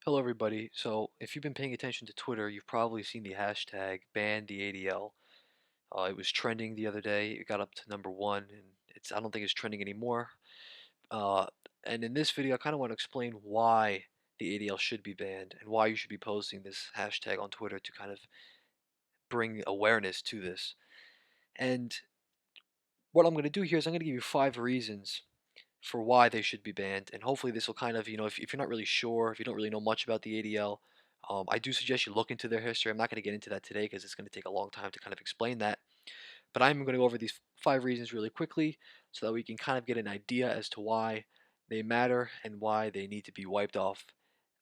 Hello, everybody. So, if you've been paying attention to Twitter, you've probably seen the hashtag ban the ADL. It was trending the other day. It got up to number one, and I don't think it's trending anymore. Uh, and in this video, I kind of want to explain why the ADL should be banned and why you should be posting this hashtag on Twitter to kind of bring awareness to this. And what I'm going to do here is I'm going to give you 5 reasons for why they should be banned. And hopefully this will kind of, if you're not really sure, if you don't really know much about the ADL, I do suggest you look into their history. I'm not going to get into that today because it's going to take a long time to kind of explain that. But I'm going to go over these 5 reasons really quickly so that we can kind of get an idea as to why they matter and why they need to be wiped off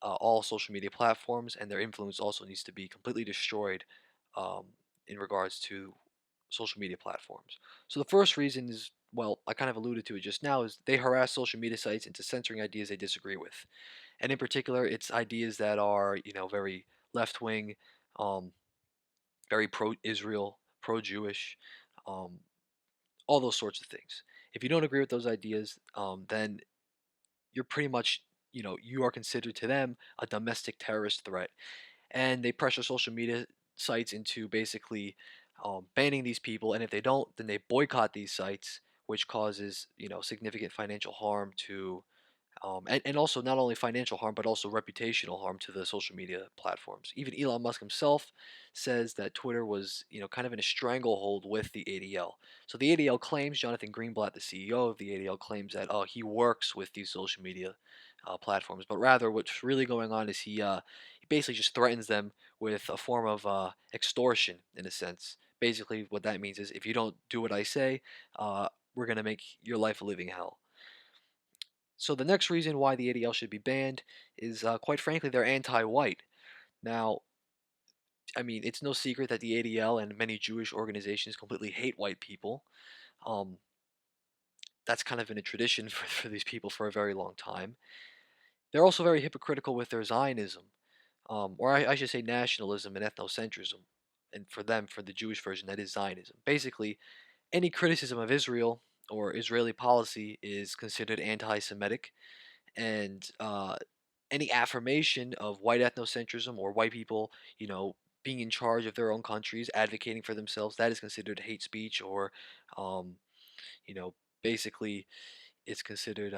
all social media platforms, and their influence also needs to be completely destroyed um, in regards to social media platforms. So the first reason is, well, I kind of alluded to it just now, is they harass social media sites into censoring ideas they disagree with. And in particular, it's ideas that are, very left wing, um, very pro Israel, pro Jewish, um, all those sorts of things. If you don't agree with those ideas, then you're pretty much, you are considered to them a domestic terrorist threat, and they pressure social media sites into basically banning these people. And if they don't, then they boycott these sites, which causes significant financial harm to and also not only financial harm but also reputational harm to the social media platforms. Even Elon Musk himself says that Twitter was kind of in a stranglehold with the ADL. So the ADL claims, Jonathan Greenblatt, the CEO of the ADL, claims that he works with these social media platforms, but rather what's really going on is he basically just threatens them with a form of extortion in a sense. Basically, what that means is if you don't do what I say, we're gonna make your life a living hell. So the next reason why the ADL should be banned is, quite frankly, they're anti-white. Now, I mean, it's no secret that the ADL and many Jewish organizations completely hate white people. Um, that's kind of been a tradition for these people for a very long time. They're also very hypocritical with their Zionism, or I should say nationalism and ethnocentrism. And for them, for the Jewish version, that is Zionism. Basically, any criticism of Israel or Israeli policy is considered anti-Semitic, and any affirmation of white ethnocentrism or white people, being in charge of their own countries, advocating for themselves, that is considered hate speech, or, um, you know, basically, it's considered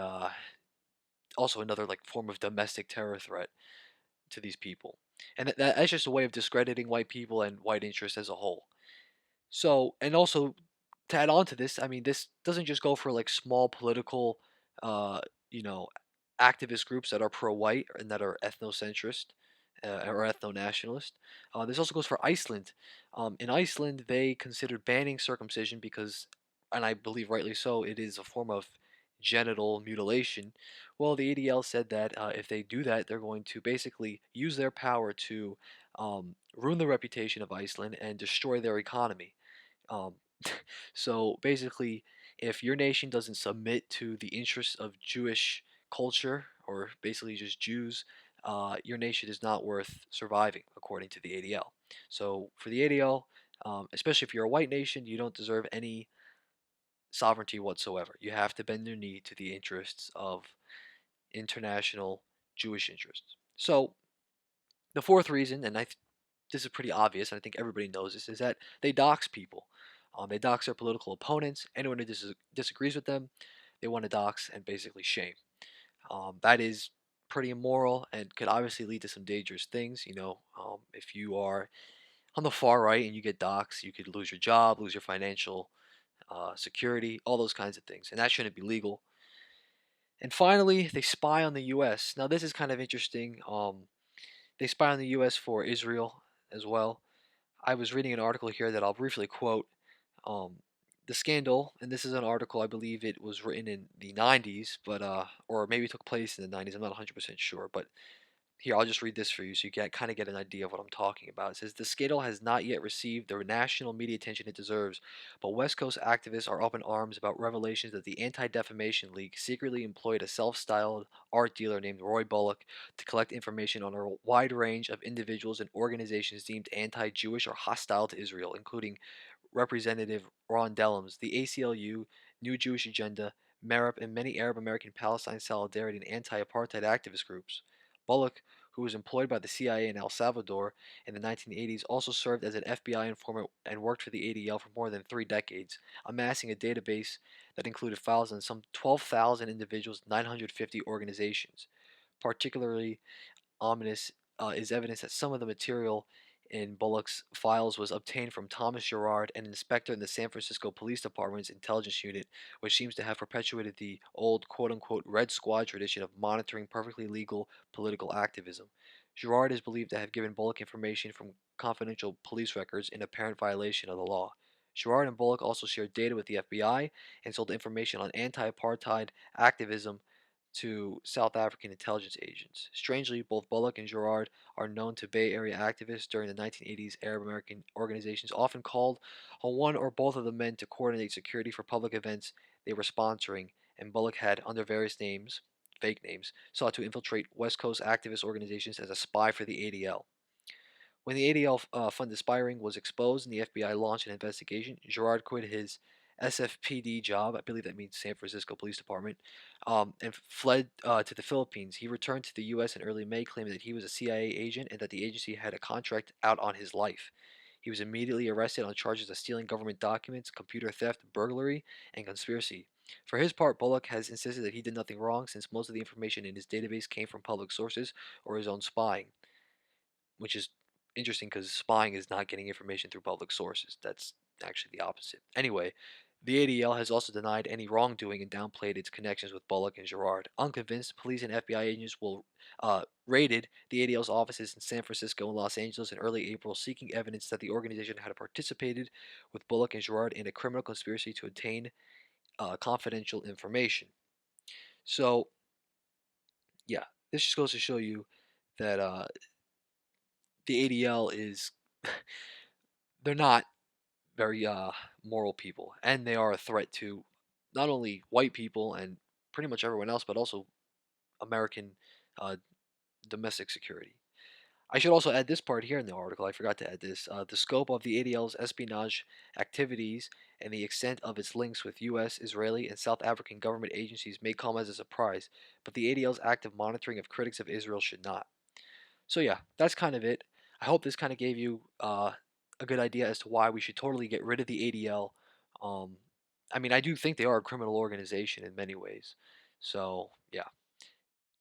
also another like form of domestic terror threat to these people, and that's just a way of discrediting white people and white interests as a whole. So, and also to add on to this, I mean, this doesn't just go for like small political, uh, you know, activist groups that are pro-white and that are ethnocentrist or ethno-nationalist. This also goes for Iceland. In Iceland, they considered banning circumcision because, and I believe rightly so, it is a form of genital mutilation. Well, the ADL said that if they do that, they're going to basically use their power to ruin the reputation of Iceland and destroy their economy. Um, so basically, if your nation doesn't submit to the interests of Jewish culture, or basically just Jews, your nation is not worth surviving, according to the ADL. So for the ADL, especially if you're a white nation, you don't deserve any sovereignty whatsoever. You have to bend your knee to the interests of international Jewish interests. So the fourth reason, and this is pretty obvious, and I think everybody knows this, is that they dox people. They dox their political opponents. Anyone who disagrees with them, they want to dox and basically shame. That is pretty immoral and could obviously lead to some dangerous things. If you are on the far right and you get doxxed, you could lose your job, lose your financial security, all those kinds of things, and that shouldn't be legal. And finally, they spy on the U.S. Now, this is kind of interesting. They spy on the U.S. for Israel as well. I was reading an article here that I'll briefly quote. Um, the scandal, and this is an article, I believe it was written in the 90s, but or maybe it took place in the 90s. I'm not 100% sure, but here I'll just read this for you so you can kind of get an idea of what I'm talking about. It says the scandal has not yet received the national media attention it deserves, but West Coast activists are up in arms about revelations that the Anti-Defamation League secretly employed a self-styled art dealer named Roy Bullock to collect information on a wide range of individuals and organizations deemed anti-Jewish or hostile to Israel, including Representative Ron Dellums, the ACLU, New Jewish Agenda, MERIP, and many Arab American Palestine Solidarity and anti-apartheid activist groups. Bullock, who was employed by the CIA in El Salvador in the 1980s, also served as an FBI informant and worked for the ADL for more than 3 decades, amassing a database that included files on some 12,000 individuals, 950 organizations. Particularly ominous is evidence that some of the material in Bullock's files was obtained from Thomas Gerard, an inspector in the San Francisco Police Department's intelligence unit, which seems to have perpetuated the old quote unquote Red Squad tradition of monitoring perfectly legal political activism. Gerard is believed to have given Bullock information from confidential police records in apparent violation of the law. Gerard and Bullock also shared data with the FBI and sold information on anti apartheid activism to South African intelligence agents. Strangely, both Bullock and Gerard are known to Bay Area activists during the 1980s. Arab American organizations often called on one or both of the men to coordinate security for public events they were sponsoring, and Bullock had, under various names, fake names, sought to infiltrate West Coast activist organizations as a spy for the ADL. When the ADL funded spying was exposed and the FBI launched an investigation, Gerard quit his SFPD job, I believe that means San Francisco Police Department, and fled to the Philippines. He returned to the U.S. in early May, claiming that he was a CIA agent and that the agency had a contract out on his life. He was immediately arrested on charges of stealing government documents, computer theft, burglary, and conspiracy. For his part, Bullock has insisted that he did nothing wrong since most of the information in his database came from public sources or his own spying, which is interesting because spying is not getting information through public sources. That's actually the opposite. Anyway, the ADL has also denied any wrongdoing and downplayed its connections with Bullock and Gerard. Unconvinced, police and FBI agents will raided the ADL's offices in San Francisco and Los Angeles in early April, seeking evidence that the organization had participated with Bullock and Gerard in a criminal conspiracy to obtain confidential information. So, yeah, this just goes to show you that the ADL is they're not very moral people, and they are a threat to not only white people and pretty much everyone else, but also American uh, domestic security. I should also add this part here in the article. I forgot to add this. The scope of the ADL's espionage activities and the extent of its links with U.S., Israeli, and South African government agencies may come as a surprise, but the ADL's active monitoring of critics of Israel should not. So yeah, that's kind of it. I hope this kind of gave you a good idea as to why we should totally get rid of the ADL. I mean, I do think they are a criminal organization in many ways. So yeah.